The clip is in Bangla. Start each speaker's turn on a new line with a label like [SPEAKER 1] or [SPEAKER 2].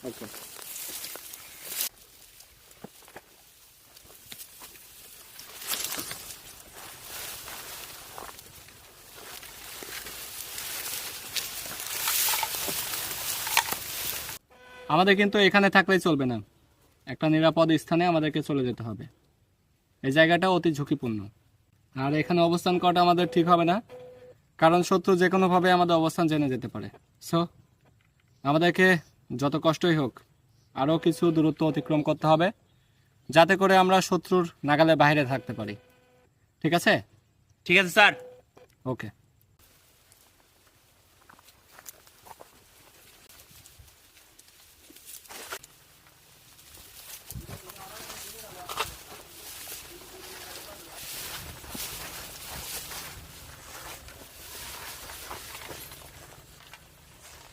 [SPEAKER 1] ওকে। আমাদের কিন্তু এখানে থাকলেই চলবে না, একটা নিরাপদ স্থানে আমাদেরকে চলে যেতে হবে। এই জায়গাটা অতি ঝুঁকিপূর্ণ, আর এখানে অবস্থান করাটা আমাদের ঠিক হবে না, কারণ শত্রু যে কোনোভাবে আমাদের অবস্থান জেনে যেতে পারে। সো আমাদেরকে যত কষ্টই হোক আরও কিছু দূরত্ব অতিক্রম করতে হবে, যাতে করে আমরা শত্রুর নাগালের বাইরে থাকতে পারি। ঠিক আছে?
[SPEAKER 2] ঠিক আছে স্যার।
[SPEAKER 1] ওকে।